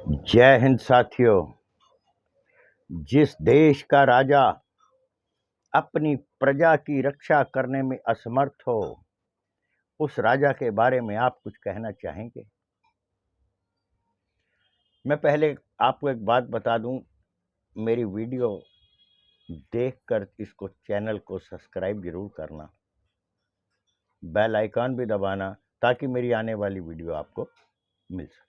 जय हिंद साथियों। जिस देश का राजा अपनी प्रजा की रक्षा करने में असमर्थ हो, उस राजा के बारे में आप कुछ कहना चाहेंगे? मैं पहले आपको एक बात बता दूं, मेरी वीडियो देखकर इसको चैनल को सब्सक्राइब जरूर करना, बेल आइकन भी दबाना ताकि मेरी आने वाली वीडियो आपको मिल सके।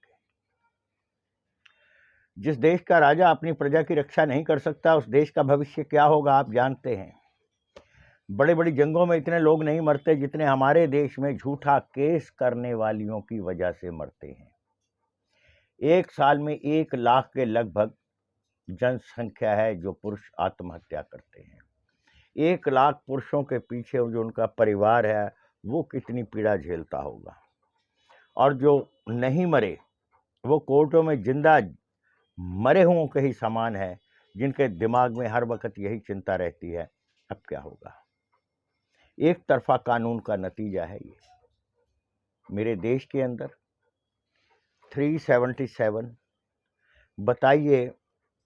जिस देश का राजा अपनी प्रजा की रक्षा नहीं कर सकता, उस देश का भविष्य क्या होगा आप जानते हैं। बड़ी बड़ी जंगों में इतने लोग नहीं मरते जितने हमारे देश में झूठा केस करने वालियों की वजह से मरते हैं। एक साल में 1 लाख के लगभग जनसंख्या है जो पुरुष आत्महत्या करते हैं। 1 लाख पुरुषों के पीछे जो उनका परिवार है वो कितनी पीड़ा झेलता होगा। और जो नहीं मरे वो कोर्टों में जिंदा मरे हुओं के ही समान है, जिनके दिमाग में हर वक्त यही चिंता रहती है, अब क्या होगा। एक तरफा कानून का नतीजा है ये। मेरे देश के अंदर 377, बताइए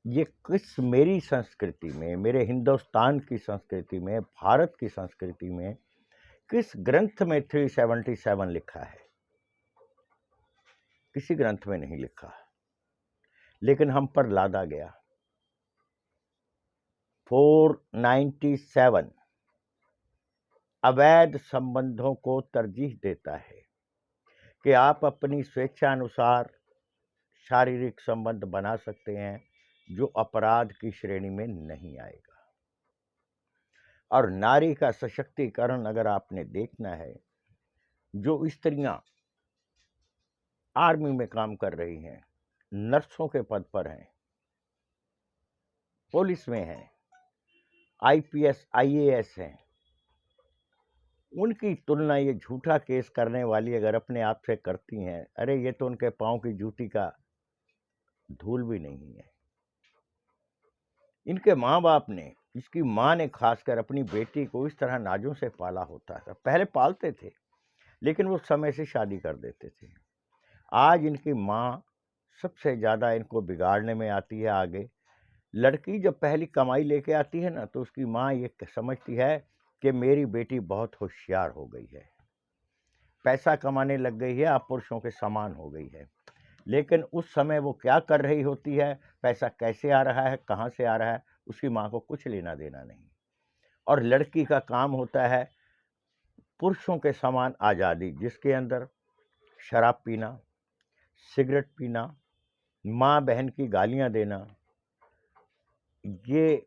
ये किस मेरी संस्कृति में, मेरे हिंदुस्तान की संस्कृति में, भारत की संस्कृति में किस ग्रंथ में 377 लिखा है? किसी ग्रंथ में नहीं लिखा, लेकिन हम पर लादा गया। 497 अवैध संबंधों को तरजीह देता है कि आप अपनी स्वेच्छा अनुसार शारीरिक संबंध बना सकते हैं, जो अपराध की श्रेणी में नहीं आएगा। और नारी का सशक्तिकरण अगर आपने देखना है, जो स्त्रियां आर्मी में काम कर रही हैं, नर्सों के पद पर हैं, पुलिस में हैं, आईपीएस आईएएस हैं, उनकी तुलना ये झूठा केस करने वाली अगर अपने आप से करती हैं, अरे ये तो उनके पांव की जूती का धूल भी नहीं है। इनके माँ बाप ने, इसकी माँ ने खासकर अपनी बेटी को इस तरह नाजों से पाला होता था। पहले पालते थे लेकिन वो समय से शादी कर देते थे। आज इनकी माँ सबसे ज़्यादा इनको बिगाड़ने में आती है आगे। लड़की जब पहली कमाई लेके आती है ना, तो उसकी माँ ये समझती है कि मेरी बेटी बहुत होशियार हो गई है, पैसा कमाने लग गई है, अब पुरुषों के समान हो गई है। लेकिन उस समय वो क्या कर रही होती है, पैसा कैसे आ रहा है, कहाँ से आ रहा है, उसकी माँ को कुछ लेना देना नहीं। और लड़की का काम होता है पुरुषों के समान आज़ादी, जिसके अंदर शराब पीना, सिगरेट पीना, माँ बहन की गालियाँ देना। ये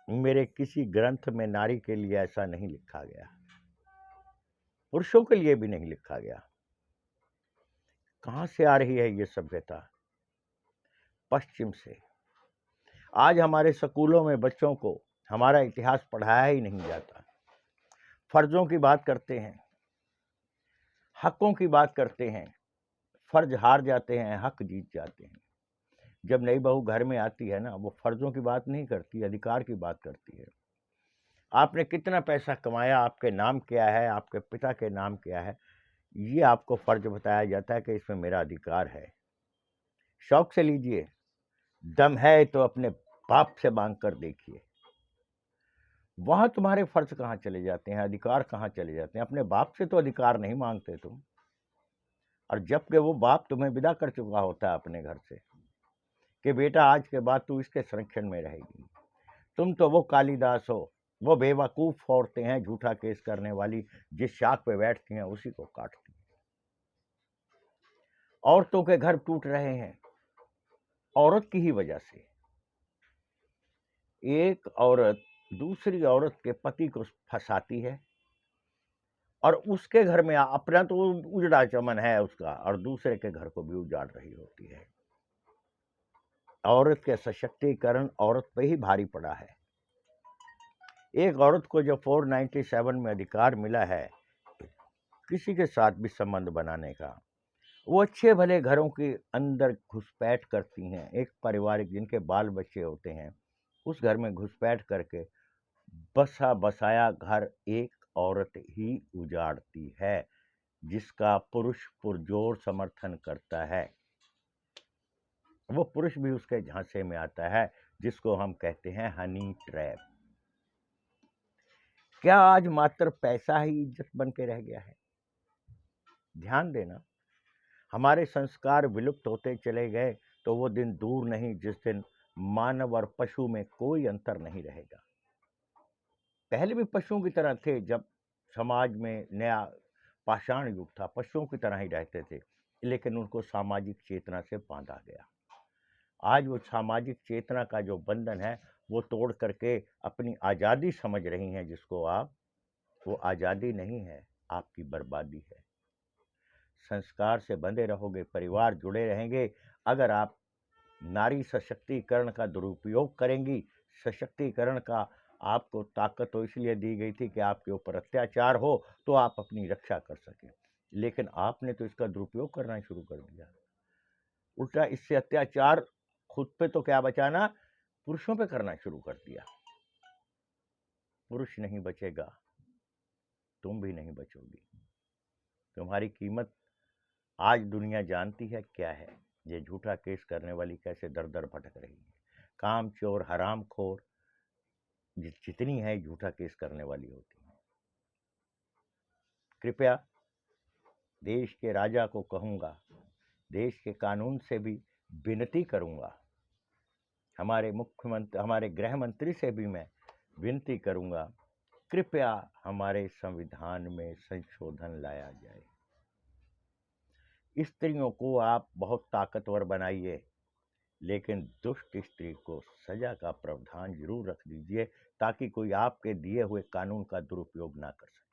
मेरे किसी ग्रंथ में नारी के लिए ऐसा नहीं लिखा गया, पुरुषों के लिए भी नहीं लिखा गया। कहाँ से आ रही है ये सभ्यता? पश्चिम से। आज हमारे स्कूलों में बच्चों को हमारा इतिहास पढ़ाया ही नहीं जाता। फर्जों की बात करते हैं, हकों की बात करते हैं, फर्ज हार जाते हैं, हक जीत जाते हैं। जब नई बहू घर में आती है ना, वो फर्जों की बात नहीं करती, अधिकार की बात करती है। आपने कितना पैसा कमाया, आपके नाम क्या है, आपके पिता के नाम क्या है, ये आपको फर्ज बताया जाता है कि इसमें मेरा अधिकार है। शौक से लीजिए, दम है तो अपने बाप से मांग कर देखिए, वहां तुम्हारे फर्ज कहाँ चले जाते हैं, अधिकार कहाँ चले जाते हैं। अपने बाप से तो अधिकार नहीं मांगते तुम, और जबकि वो बाप तुम्हें विदा कर चुका होता है अपने घर से कि बेटा आज के बाद तू इसके संरक्षण में रहेगी। तुम तो वो कालिदास हो, वो बेवकूफ औरतें हैं झूठा केस करने वाली, जिस शाख पे बैठती हैं उसी को काटती हैं। औरतों के घर टूट रहे हैं औरत की ही वजह से। एक औरत दूसरी औरत के पति को फंसाती है, और उसके घर में अपना तो उजड़ा चमन है उसका, और दूसरे के घर को भी उजाड़ रही होती है। औरत के सशक्तिकरण औरत पे ही भारी पड़ा है। एक औरत को जो 497 में अधिकार मिला है किसी के साथ भी संबंध बनाने का, वो अच्छे भले घरों के अंदर घुसपैठ करती हैं। एक पारिवारिक जिनके बाल बच्चे होते हैं, उस घर में घुसपैठ करके बसा बसाया घर एक औरत ही उजाड़ती है, जिसका पुरुष पुरजोर समर्थन करता है। वो पुरुष भी उसके झांसे में आता है, जिसको हम कहते हैं हनी ट्रैप। क्या आज मात्र पैसा ही इज्जत बन के रह गया है? ध्यान देना, हमारे संस्कार विलुप्त होते चले गए तो वो दिन दूर नहीं जिस दिन मानव और पशु में कोई अंतर नहीं रहेगा। पहले भी पशुओं की तरह थे, जब समाज में नया पाषाण युग था, पशुओं की तरह ही रहते थे, लेकिन उनको सामाजिक चेतना से बांधा गया। आज वो सामाजिक चेतना का जो बंधन है वो तोड़ करके अपनी आज़ादी समझ रही हैं, जिसको आप, वो आज़ादी नहीं है, आपकी बर्बादी है। संस्कार से बंधे रहोगे, परिवार जुड़े रहेंगे। अगर आप नारी सशक्तिकरण का दुरुपयोग करेंगी, सशक्तिकरण का आपको ताकत तो इसलिए दी गई थी कि आपके ऊपर अत्याचार हो तो आप अपनी रक्षा कर सकें, लेकिन आपने तो इसका दुरुपयोग करना शुरू कर दिया। उल्टा इससे अत्याचार खुद पे तो क्या बचाना, पुरुषों पे करना शुरू कर दिया। पुरुष नहीं बचेगा, तुम भी नहीं बचोगी। तुम्हारी कीमत आज दुनिया जानती है क्या है। ये झूठा केस करने वाली कैसे दर दर भटक रही है। काम चोर हराम खोर जितनी है झूठा केस करने वाली होती है। कृपया देश के राजा को कहूँगा, देश के कानून से भी विनती करूँगा, हमारे मुख्यमंत्री, हमारे गृह मंत्री से भी मैं विनती करूँगा, कृपया हमारे संविधान में संशोधन लाया जाए। स्त्रियों को आप बहुत ताकतवर बनाइए, लेकिन दुष्ट स्त्री को सजा का प्रावधान जरूर रख दीजिए, ताकि कोई आपके दिए हुए कानून का दुरुपयोग ना कर सके।